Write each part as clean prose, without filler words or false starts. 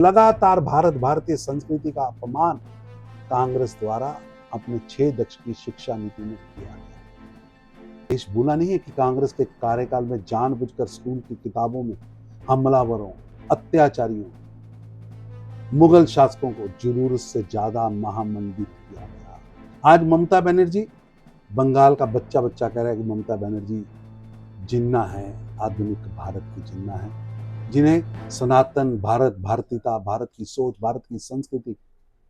लगातार भारतीय संस्कृति का अपमान कांग्रेस द्वारा अपने 6 दशक की शिक्षा नीति में किया गया। देश भूला नहीं है कि कांग्रेस के कार्यकाल में जानबूझकर स्कूल की किताबों में हमलावरों, अत्याचारियों, मुगल शासकों को जरूरत से ज्यादा महामंडित किया गया। आज ममता बनर्जी, बंगाल का बच्चा कह रहा है कि ममता बनर्जी जिन्ना है, आधुनिक भारत की जिन्ना है, जिन्हें सनातन भारत, भारतीयता, भारत की सोच, भारत की संस्कृति,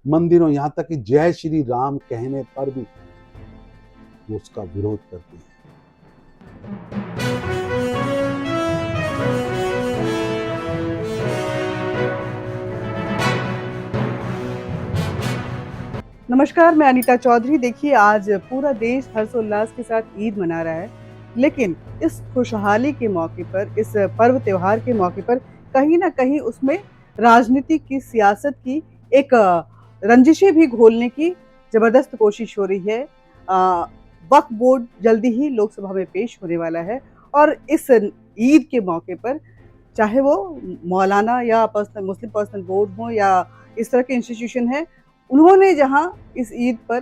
मंदिरों, यहां तक कि जय श्री राम कहने पर भी वो उसका विरोध करती है। नमस्कार, मैं अनीता चौधरी। देखिए, आज पूरा देश हर्षोल्लास के साथ ईद मना रहा है, लेकिन इस खुशहाली के मौके पर, इस पर्व त्योहार के मौके पर कहीं ना कहीं उसमें राजनीति की, सियासत की एक रंजिशें भी घोलने की जबरदस्त कोशिश हो रही है। वक्फ बोर्ड जल्दी ही लोकसभा में पेश होने वाला है और इस ईद के मौके पर, चाहे वो मौलाना या मुस्लिम पर्सनल बोर्ड हो या इस तरह के इंस्टीट्यूशन है, उन्होंने जहां इस ईद पर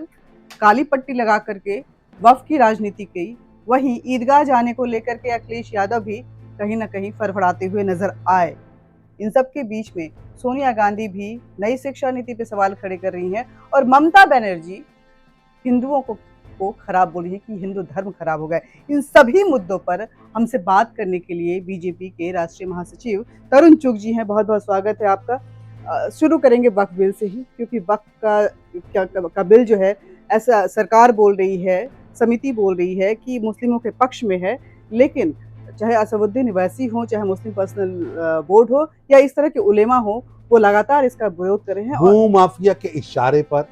काली पट्टी लगा करके वक्फ की राजनीति की, वहीं ईदगाह जाने को लेकर के अखिलेश यादव भी कहीं ना कहीं फड़फड़ाते हुए नजर आए। इन सब के बीच में सोनिया गांधी भी नई शिक्षा नीति पे सवाल खड़े कर रही हैं और ममता बनर्जी हिंदुओं को खराब बोली है कि हिंदू धर्म खराब हो गया। इन सभी मुद्दों पर हमसे बात करने के लिए बीजेपी के राष्ट्रीय महासचिव तरुण चुग जी हैं। बहुत बहुत स्वागत है आपका। शुरू करेंगे वक्फ बिल से ही, क्योंकि वक्फ का बिल जो है, ऐसा सरकार बोल रही है, समिति बोल रही है कि मुस्लिमों के पक्ष में है, लेकिन चाहे असदुद्दीन ओवैसी हो, चाहे मुस्लिम पर्सनल बोर्ड हो या इस तरह के उलेमा हो, वो लगातार इसका विरोध कर रहे हैं। भू माफिया के इशारे पर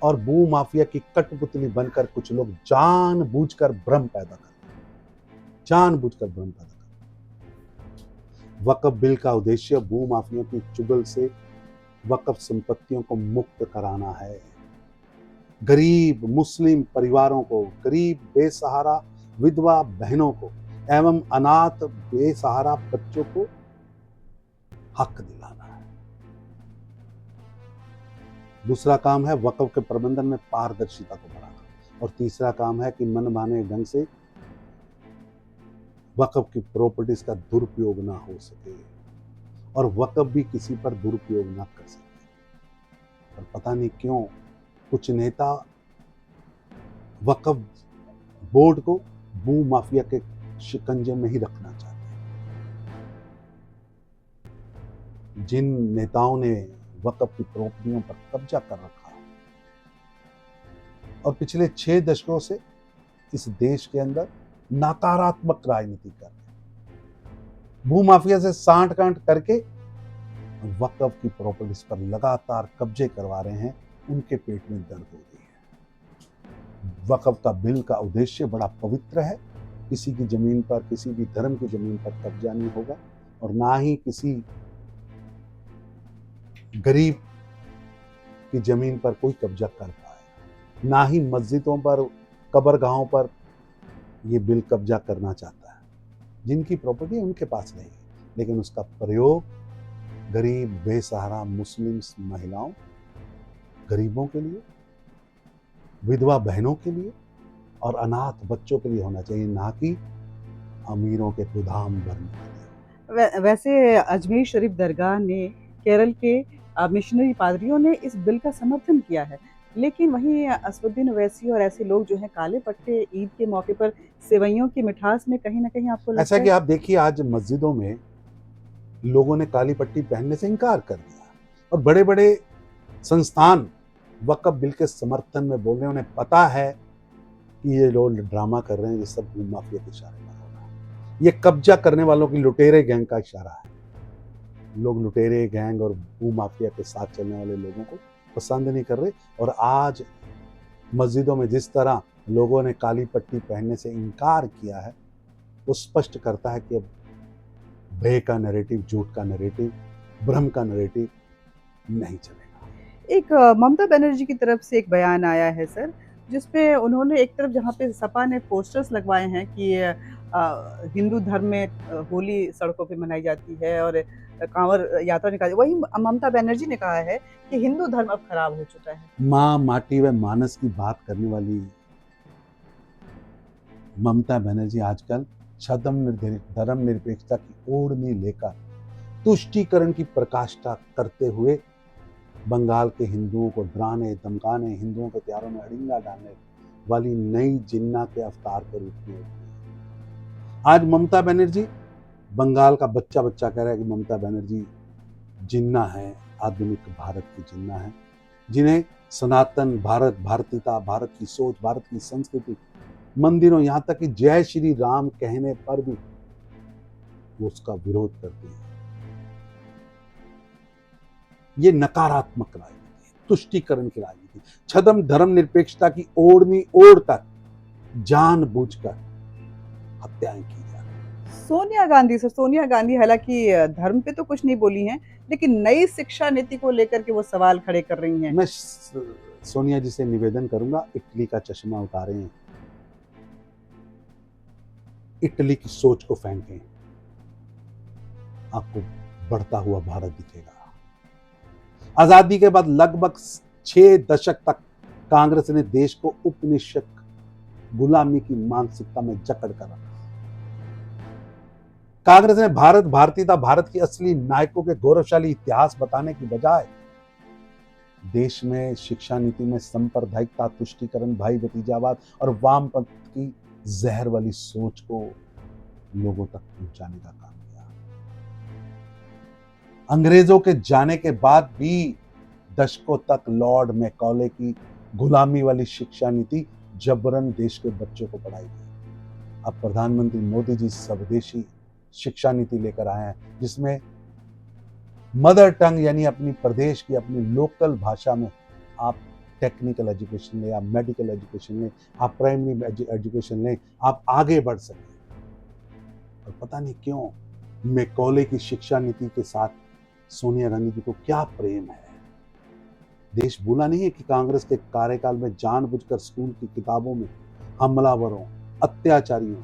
और भू माफिया की कठपुतली बनकर कुछ लोग जानबूझकर भ्रम पैदा करते हैं। वक्फ बिल का उद्देश्य भू माफियों की चुगल से वक्फ संपत्तियों को मुक्त कराना है। गरीब मुस्लिम परिवारों को, गरीब बेसहारा विधवा बहनों को एवं अनाथ बेसहारा बच्चों को हक दिलाना है। दूसरा काम है वक्फ के प्रबंधन में पारदर्शिता को बढ़ाना, और तीसरा काम है कि मनमाने ढंग से वक्फ की प्रॉपर्टीज का दुरुपयोग ना हो सके और वक्फ भी किसी पर दुरुपयोग ना कर सके। और पता नहीं क्यों कुछ नेता वक्फ बोर्ड को भू माफिया के शिकंजे में ही रखना चाहते हैं। जिन नेताओं ने वक्फ की प्रॉपर्टियों पर कब्जा कर रखा और पिछले 6 दशकों से इस देश के अंदर नकारात्मक राजनीति कर रहे, भू माफिया से सांठ-गांठ करके वक्फ की प्रॉपर्टीज पर लगातार कब्जे करवा रहे हैं, उनके पेट में दर्द हो रही है। वक्फ का बिल का उद्देश्य बड़ा पवित्र है। किसी की जमीन पर, किसी भी धर्म की जमीन पर कब्जा नहीं होगा और ना ही किसी गरीब की जमीन पर कोई कब्जा कर पाएगा, ना ही मस्जिदों पर, कब्रगाहों पर ये बिल कब्जा करना चाहता है। जिनकी प्रॉपर्टी उनके पास रहेगी, लेकिन उसका प्रयोग गरीब बेसहारा मुस्लिम महिलाओं, गरीबों के लिए, विधवा बहनों के लिए और अनाथ बच्चों के लिए होना चाहिए, ना कि अमीरों के गोदाम भरने के लिए। वैसे अजमेर शरीफ दरगाह ने, केरल के मिशनरी पादरियों ने इस बिल का समर्थन किया है, लेकिन वहीं असदुद्दीन ओवैसी और ऐसे लोग जो हैं काले पट्टे ईद के मौके पर सेवइयों की मिठास में कहीं ना कहीं आपको लगता ऐसा है कि आप देखिए, आज मस्जिदों में लोगों ने काली पट्टी पहनने से इनकार कर दिया और बड़े बड़े संस्थान वक्फ बिल के समर्थन में बोल रहे हैं। उन्हें पता है कि ये लोग ड्रामा कर रहे हैं, ये सब भू माफिया के इशारे पर हो रहा है। ये कब्जा करने वालों की लुटेरे गैंग का इशारा है। लोग लुटेरे गैंग और भू माफिया के साथ चलने वाले लोगों को पसंद नहीं कर रहे। और आज मस्जिदों में जिस तरह लोगों ने काली पट्टी पहनने से इनकार किया है, वो स्पष्ट करता है कि अब भय का नैरेटिव, झूठ का नैरेटिव, भ्रम का नैरेटिव नहीं चलेगा। एक ममता बनर्जी की तरफ से एक बयान आया है सर, जिसपे उन्होंने एक तरफ, जहाँ पे सपा ने पोस्टर्स लगवाए हैं कि हिंदू धर्म में होली सड़कों पे मनाई जाती है और कांवड़ यात्रा निकाली। वही ममता बनर्जी ने कहा है कि हिंदू धर्म अब खराब हो चुका है। माँ माटी व मानस की बात करने वाली ममता बनर्जी आजकल धर्म निरपेक्षता की ओढ़नी लेकर तुष्टीकरण की प्रकाष्ठा करते हुए बंगाल के हिंदुओं को डराने धमकाने, हिंदुओं के त्योहारों में अड़िंगा डालने वाली नई जिन्ना के अवतार के रूप में आज ममता बनर्जी, बंगाल का बच्चा कह रहा है कि ममता बनर्जी जिन्ना है, आधुनिक भारत की जिन्ना है, जिन्हें सनातन भारत, भारतीयता, भारत की सोच, भारत की संस्कृति, मंदिरों, यहाँ तक कि जय श्री राम कहने पर भी वो उसका विरोध करती है। ये नकारात्मक राजनीति, तुष्टीकरण की राजनीति, छद्म धर्म निरपेक्षता की ओढ़नी ओढ़कर जानबूझकर हत्याएं की जा रही। सोनिया गांधी हालांकि धर्म पे तो कुछ नहीं बोली हैं, लेकिन नई शिक्षा नीति को लेकर के वो सवाल खड़े कर रही हैं। मैं सोनिया जी से निवेदन करूंगा, इटली का चश्मा उतारें, इटली की सोच को फेंकें, आपको बढ़ता हुआ भारत दिखेगा। आजादी के बाद लगभग 6 दशक तक कांग्रेस ने देश को उपनिवेश गुलामी की मानसिकता में जकड़ कर रखा। कांग्रेस ने भारत, भारतीयता, भारत की असली नायकों के गौरवशाली इतिहास बताने की बजाय देश में शिक्षा नीति में सांप्रदायिकता, तुष्टीकरण, भाई भतीजावाद और वामपंथ की जहर वाली सोच को लोगों तक पहुंचाने का काम किया। अंग्रेजों के जाने के बाद भी दशकों तक लॉर्ड मैकॉले की गुलामी वाली शिक्षा नीति जबरन देश के बच्चों को पढ़ाई गई। अब प्रधानमंत्री मोदी जी स्वदेशी शिक्षा नीति लेकर आए हैं, जिसमें मदर टंग यानी अपनी प्रदेश की, अपनी लोकल भाषा में आप टेक्निकल एजुकेशन लें, आप मेडिकल एजुकेशन लें, आप प्राइमरी एजुकेशन लें, आप आगे बढ़ सकें। और पता नहीं क्यों मैकॉले की शिक्षा नीति के साथ सोनिया गांधी जी को क्या प्रेम है। देश भूला नहीं है कि कांग्रेस के कार्यकाल में जानबूझकर स्कूल की किताबों में हमलावरों, अत्याचारियों,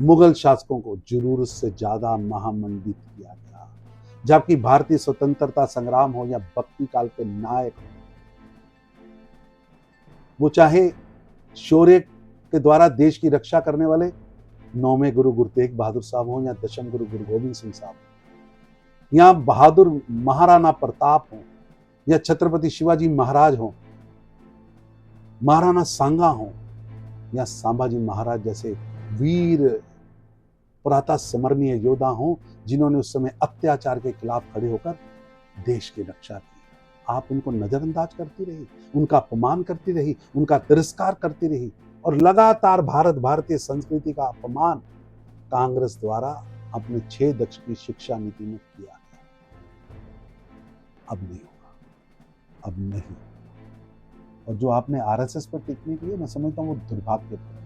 मुगल शासकों को जरूरत से ज्यादा महामंडित किया गया, जबकि भारतीय स्वतंत्रता संग्राम हो या भक्ति काल के नायक हो, वो चाहे शौर्य के द्वारा देश की रक्षा करने वाले 9वें गुरु गुरु तेग बहादुर साहब हो या 10वें गुरु गुरु गोविंद सिंह साहब, या बहादुर महाराणा प्रताप हो या छत्रपति शिवाजी महाराज हो, महाराणा सांगा हो या संभाजी महाराज जैसे वीर पराता स्मरणीय योद्धा हो, जिन्होंने उस समय अत्याचार के खिलाफ खड़े होकर देश की रक्षा की। आप उनको नजरअंदाज करती रही, उनका अपमान करती रही, उनका तिरस्कार करती रही, और लगातार भारतीय संस्कृति का अपमान कांग्रेस द्वारा अपने 6 दशक की शिक्षा नीति में किया गया। अब नहीं होगा, अब नहीं। और जो आपने आरएसएस पर टिप्पणी की है, मैं समझता हूँ वो दुर्भाग्यपूर्ण,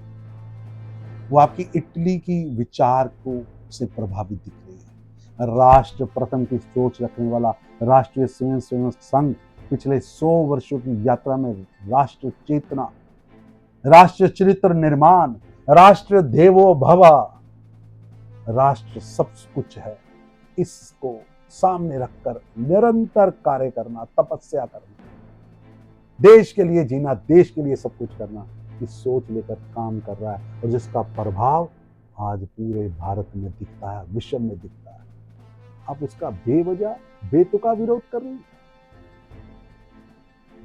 वो आपकी इटली की विचार को से प्रभावित दिख रही है। राष्ट्र प्रथम की सोच रखने वाला राष्ट्रीय स्वयंसेवक संघ पिछले 100 वर्षों की यात्रा में राष्ट्र चेतना, राष्ट्र चरित्र निर्माण, राष्ट्र देवो भव, राष्ट्र सब कुछ है, इसको सामने रखकर निरंतर कार्य करना, तपस्या करना, देश के लिए जीना, देश के लिए सब कुछ करना, इस सोच लेकर काम कर रहा है, और जिसका प्रभाव आज पूरे भारत में दिखता है, विश्व में दिखता है। आप उसका बेवजह बेतुका विरोध कर रही हैं,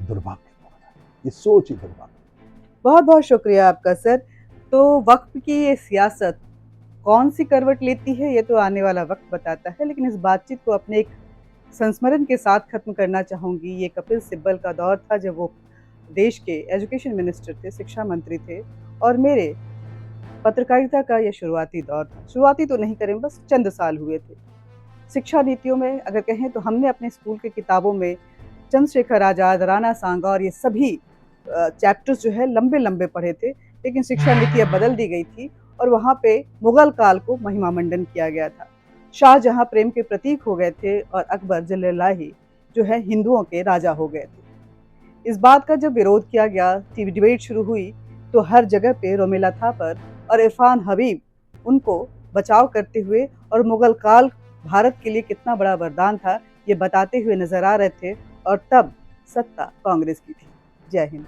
दुर्भाग्यपूर्ण है, ये सोच ही दुर्भाग्य। बहुत बहुत शुक्रिया आपका सर। तो वक्फ की ये सियासत कौन सी करवट लेती है, ये तो आने वाला वक्त बताता है, लेकिन इस बातचीत को अपने एक संस्मरण के साथ खत्म करना चाहूँगी। ये कपिल सिब्बल का दौर था जब वो देश के एजुकेशन मिनिस्टर थे, शिक्षा मंत्री थे, और मेरे पत्रकारिता का ये शुरुआती दौर था। शुरुआती तो नहीं करें, बस चंद साल हुए थे। शिक्षा नीतियों में अगर कहें तो हमने अपने स्कूल की किताबों में चंद्रशेखर आज़ाद, राणा सांगा और ये सभी चैप्टर्स जो है लंबे लंबे पढ़े थे, लेकिन शिक्षा नीति अब बदल दी गई थी और वहाँ पे मुगल काल को महिमा मंडन किया गया था। शाहजहां प्रेम के प्रतीक हो गए थे और अकबर जलालाही जो है हिंदुओं के राजा हो गए थे। इस बात का जब विरोध किया गया, टीवी डिबेट शुरू हुई, तो हर जगह पे रोमेला थापर और इरफान हबीब उनको बचाव करते हुए और मुगल काल भारत के लिए कितना बड़ा वरदान था, ये बताते हुए नजर आ रहे थे और तब सत्ता कांग्रेस की थी। जय हिंद।